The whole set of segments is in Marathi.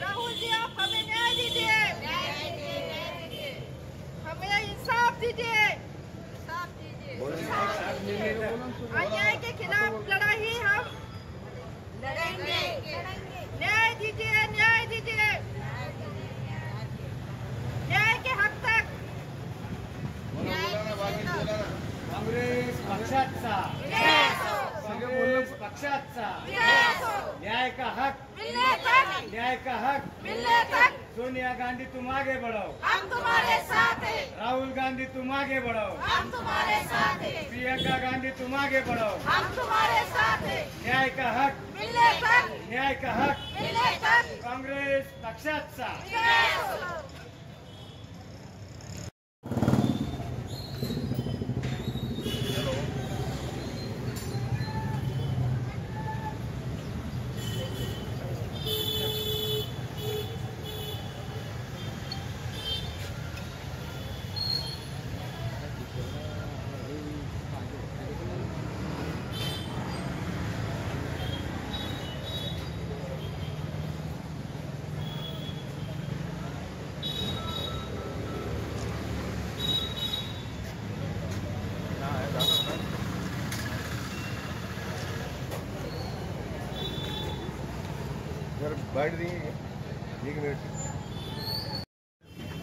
राहुल जी, आप हमें न्याय दीजिए, हमें इंसाफ दीजिए, अन्याय के खिलाफ लड़ाई हम लड़ेंगे। न्याय दीजिए, न्याय दीजिए, न्याय के हक तक। काँग्रेस पक्षाचा पक्षाचा न्याय का हक मिलने तक, न्याय का हक मिलने तक सोनिया गांधी तुम आगे बढ़ो, हम तुम्हारे साथ हैं, राहुल गांधी तुम आगे बढ़ो, हम तुम्हारे साथ हैं, प्रियंका गांधी तुम आगे बढ़ो, हम तुम्हारे साथ हैं, न्याय का हक मिलने तक, न्याय का हक मिलने तक। काँग्रेस पक्षाचा।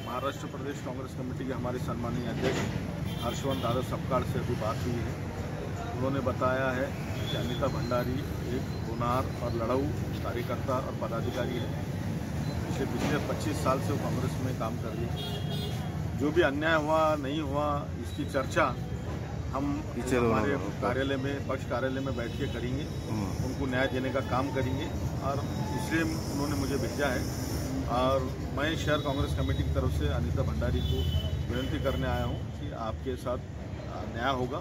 महाराष्ट्र प्रदेश कांग्रेस कमेटी के हमारे सम्मानीय अध्यक्ष हर्षवंत दादा सपकाल से अभी बात हुई है। उन्होंने बताया है कि अनीता भंडारी एक होनहार और लड़ाऊ कार्यकर्ता और पदाधिकारी है। पिछले 25 साल से वो कांग्रेस में काम कर रही है। जो भी अन्याय हुआ नहीं हुआ इसकी चर्चा हम हमारे कार्यालय में पक्ष कार्यालय में बैठ के करेंगे, उनको न्याय देने का काम करेंगे और इसलिए उन्होंने मुझे भेजा है। और मैं शहर कांग्रेस कमेटी की तरफ से अनीता भंडारी को विनती करने आया हूं कि आपके साथ न्याय होगा,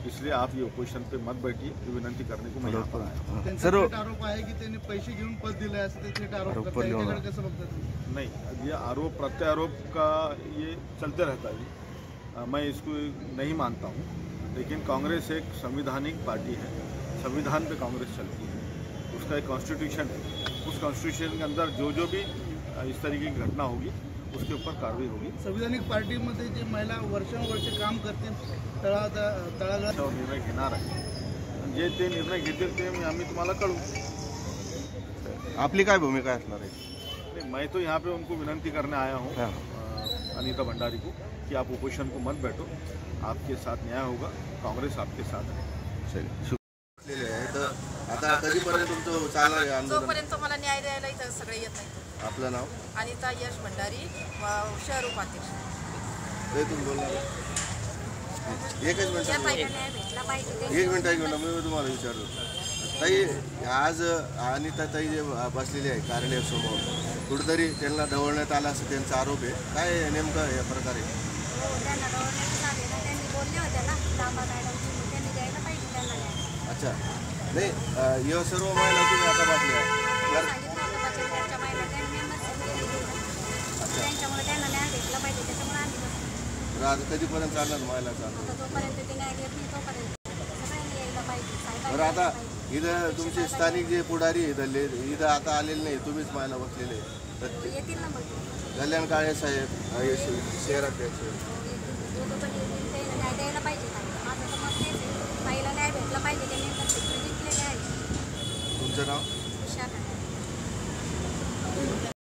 इसलिए आप ये ओपोजिशन पे मत बैठिए, ये विनंती करने को मैं यहाँ पर आया। सर आरोप आहे की त्यांनी पैसे घेऊन पद दिले असं त्याचे आरोप करतात, याच्याकडे कसं बघता तुम्ही? नहीं, ये आरोप प्रत्यारोप का ये चलते रहता है, मैं इसको नहीं मानता हूँ। लेकिन कांग्रेस एक संवैधानिक पार्टी है, संविधान पे कांग्रेस चलती है, उसका एक कॉन्स्टिट्यूशन है, उस कॉन्स्टिट्यूशन के अंदर जो भी इस तरीके की घटना होगी उसके ऊपर कार्रवाई होगी। संविधानिक पार्टीमध्ये जे महिला वर्षानुवर्ष काम करतील तळागाळात निर्णय घेणार आहे, जे ते निर्णय घेतील ते आम्ही तुम्हाला कळवू। आपली काय भूमिका असणार आहे? नहीं, मैं तो यहाँ पे उनको विनंती करने आया हूँ अनीता भंडारी को कि आप ओपोजिशन को मत बैठो, आपके साथ न्याय होगा, कांग्रेस आपके साथ है। आता कधीपर्यंत तुमचं चालणार आहे आंदोलन? जोपर्यंत मला न्याय द्यायला इथं सगळे येत नाही। आपलं नाव? अनिता यश भंडारी, शहर उपाध्यक्ष। तुम्ही बोलणार? एकच मिनिट मी तुम्हाला विचारतो ताई, आज अनिता ताई जे बसलेली आहे कार्यालयासमोर, कुठेतरी त्यांना ढवळण्यात आला असं त्यांचा आरोप आहे, काय नेमकं या प्रकारे? अच्छा, नाही या सर्व महिला तुम्ही आता बातम्या आज कधीपर्यंत चालणार महिलाचा? बरं, आता इथं तुमचे स्थानिक जे पुढारी इथले इथं आता आलेले नाही, तुम्हीच महिला बसलेले तर कल्याण काळे साहेब शहराध्यक्ष तुमचं नाव?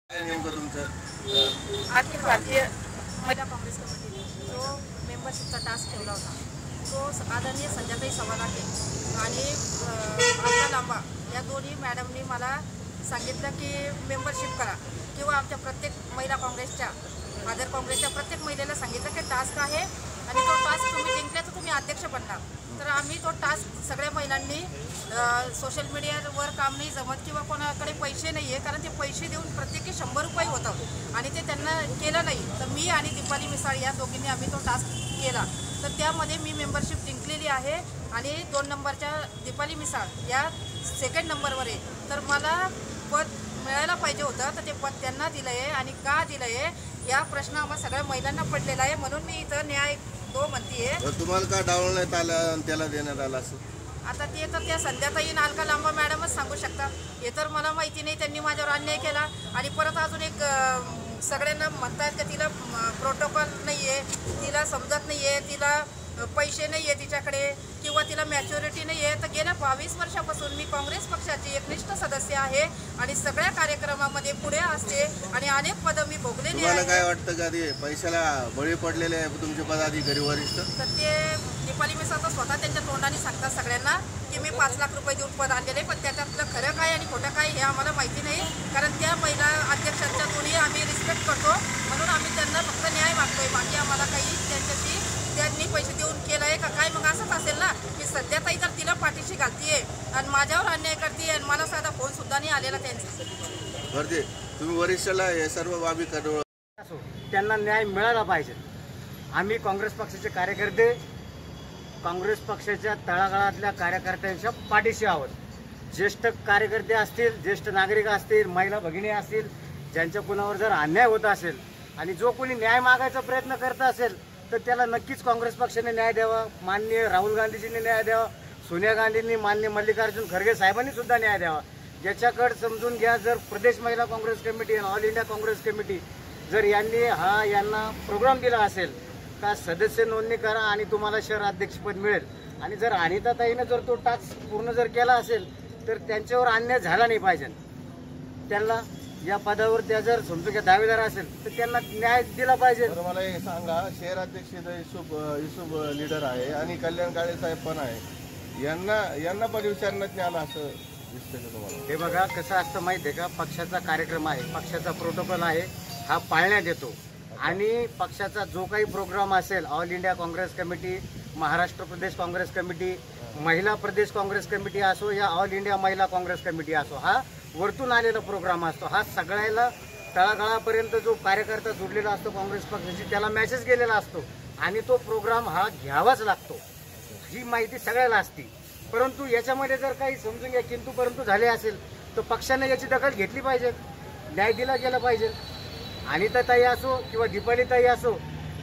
काय नेमकं तुमचं? अखिल भारतीय महिला काँग्रेस कमिटीने जो मेंबरशिपचा टास्क ठेवला होता तो आदरणीय संध्याताई सवालाटे आणि भावना लांबा या दोन्ही मॅडमनी मला सांगितलं की मेंबरशिप करा, किंवा आमच्या प्रत्येक महिला काँग्रेसच्या आदर काँग्रेसच्या प्रत्येक महिलेला सांगितलं की टास्क आहे आणि तो टास्क तुम्ही जिंकले तर तुम्ही अध्यक्ष बनणार। तर आम्ही तो टास्क सगळ्या महिलांनी सोशल मीडियावर काम नाही जमत किंवा कोणाकडे पैसे नाही आहे, कारण ते पैसे देऊन प्रत्येकी 100 रुपये होतं आणि ते त्यांना केलं नाही, तर मी आणि दीपाली मिसाळ या दोघींनी आम्ही तो टास्क केला। तर त्यामध्ये मी मेंबरशिप जिंकलेली आहे आणि 2 नंबरच्या दीपाली मिसाळ या सेकंड नंबरवर आहे। तर मला पद मिळायला पाहिजे होतं तर ते पद त्यांना दिलं आहे आणि का दिलं आहे या प्रश्न आम्हाला सगळ्या महिलांना पडलेला आहे. म्हणून मी इथं न्याय तो म्हणते. तुम्हाला का डावलण्यात आलं आणि त्याला देण्यात आलं असं? आता ते तर त्या संध्याताई नालका लांबा मॅडमच सांगू शकतात. हे तर मला माहिती नाही. त्यांनी माझ्यावर अन्याय केला आणि परत अजून एक सगळ्यांना म्हणतात की तिला प्रोटोकॉल नाही आहे, तिला समजत नाही आहे, तिला पैसे नाही आहे तिच्याकडे किंवा तिला मॅच्युरिटी नाही आहे. तर गेल्या 22 वर्षापासून मी काँग्रेस पक्षाची एकनिष्ठ सदस्य आहे आणि सगळ्या कार्यक्रमामध्ये पुढे असते आणि अनेक पदं मी भोगलेली तुम्हाला आहे. काय वाटतं का ते पैशाला बळी पडलेले आहे तुमचे पदाधिकारी वरिष्ठ? तर ते दीपाली मिस आता स्वतः त्यांच्या तोंडाने सांगतात सगळ्यांना की मी 5 लाख रुपये देऊन पद आणलेले, पण त्याच्यातलं खरं काय आणि खोटं काय हे आम्हाला माहिती नाही. कारण त्या महिला अध्यक्षांच्या दोन्ही आम्ही रिस्पेक्ट करतो म्हणून आम्ही त्यांना फक्त न्याय मागतोय. बाकी आम्हाला काही त्यांच्याशी त्यांनी पैसे देऊन केलं आहे का काय? मग असंच असेल ना की सध्या ताई तर तिला पाठीशी घालतीये आणि माझ्यावर अन्याय करते आणि मला साधा फोन सुद्धा नाही आलेला त्यांचा. बरं, तुम्ही वरिष्ठाला हे सर्व बाबी कडवळ त्यांना न्याय मिळाला पाहिजे. आम्ही काँग्रेस पक्षाचे कार्यकर्ते काँग्रेस पक्षाच्या तळागाळातल्या कार्यकर्त्यांच्या पाठीशी आहोत. ज्येष्ठ कार्यकर्ते असतील, ज्येष्ठ नागरिक असतील, महिला भगिनी असतील, ज्यांच्या कुणावर जर अन्याय होत असेल आणि जो कोणी न्याय मागायचा प्रयत्न करत असेल तर त्याला नक्कीच काँग्रेस पक्षाने न्याय द्यावा. माननीय राहुल गांधीजींनी न्याय द्यावा, सोनिया गांधींनी, माननीय मल्लिकार्जुन खरगे साहेबांनी सुद्धा न्याय द्यावा. ज्याच्याकडे समजून घ्या, जर प्रदेश महिला काँग्रेस कमिटी आणि ऑल इंडिया काँग्रेस कमिटी जर यांना प्रोग्राम दिला असेल का सदस्य नोंदणी करा आणि तुम्हाला शहर अध्यक्षपद मिळेल आणि जर अनिताताईनं जर तो टास्क पूर्ण जर केला असेल तर त्यांच्यावर अन्याय झाला नाही पाहिजे. त्यांना या पदावर त्या जर समजून घ्या दावेदार असेल तर त्यांना न्याय दिला पाहिजे. तर मला हे सांगा, शहर अध्यक्ष युसुफ लीडर आहे आणि कल्याण काळे साहेब पण आहे, यांना पण विचारण्यात आलं असं दिसतंय का तुम्हाला? हे बघा कसं असतं माहिती आहे का, पक्षाचा कार्यक्रम आहे, पक्षाचा प्रोटोकॉल आहे, हा पाळण्यात येतो आणि पक्षाचा जो काही प्रोग्राम असेल, all India Congress committee, Maharashtra प्रदेश काँग्रेस कमिटी, महिला प्रदेश काँग्रेस कमिटी असो या ऑल इंडिया महिला काँग्रेस कमिटी असो, हा वरतून आलेला प्रोग्राम असतो. हा सगळ्याला तळागाळापर्यंत जो कार्यकर्ता जोडलेला असतो काँग्रेस पक्षाशी त्याला मेसेज गेलेला असतो आणि तो प्रोग्राम हा घ्यावाच लागतो. ही माहिती सगळ्याला असते. परंतु याच्यामध्ये जर काही समजून घ्या किंतु परंतु झाले असेल तर पक्षाने याची दखल घेतली पाहिजे, न्याय दिला गेला पाहिजे. अनिताताई असो किंवा दीपालीताई असो,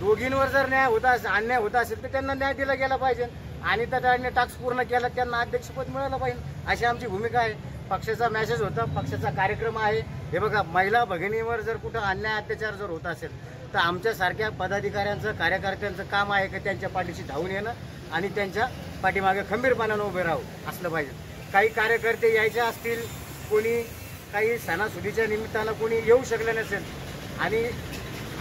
दोघींवर जर अन्याय होता असेल तर त्यांना न्याय दिला गेला पाहिजे. अनिताताईने टास्क पूर्ण केला, त्यांना अध्यक्षपद मिळालं पाहिजे, अशी आमची भूमिका आहे. पक्षाचा मेसेज होता, पक्षाचा कार्यक्रम आहे. हे बघा, महिला भगिनीवर जर कुठं अन्याय अत्याचार जर होत असेल तर आमच्यासारख्या पदाधिकाऱ्यांचं कार्यकर्त्यांचं काम आहे की त्यांच्या पाठीशी धावून येणं आणि त्यांच्या पाठीमागे खंबीरपणानं उभे राहू असलं पाहिजे. काही कार्यकर्ते यायचे असतील, कोणी काही सणासुदीच्या निमित्तानं कोणी येऊ शकले नसेल आणि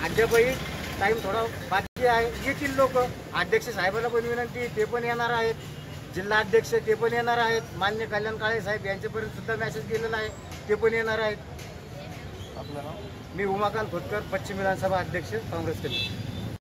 अद्यापही टाईम थोडा बाकी आहे, येतील लोक. अध्यक्ष साहेबांना पण विनंती, ते पण येणार आहेत, जिल्हा अध्यक्ष ते पण येणार आहेत, मान्य कल्याण काळे साहेब यांच्यापर्यंत सुद्धा मेसेज गेलेला आहे, ते पण येणार आहेत. आपलं नाव? मी उमाकांत खोतकर, पश्चिम विधानसभा अध्यक्ष काँग्रेस कमिटी.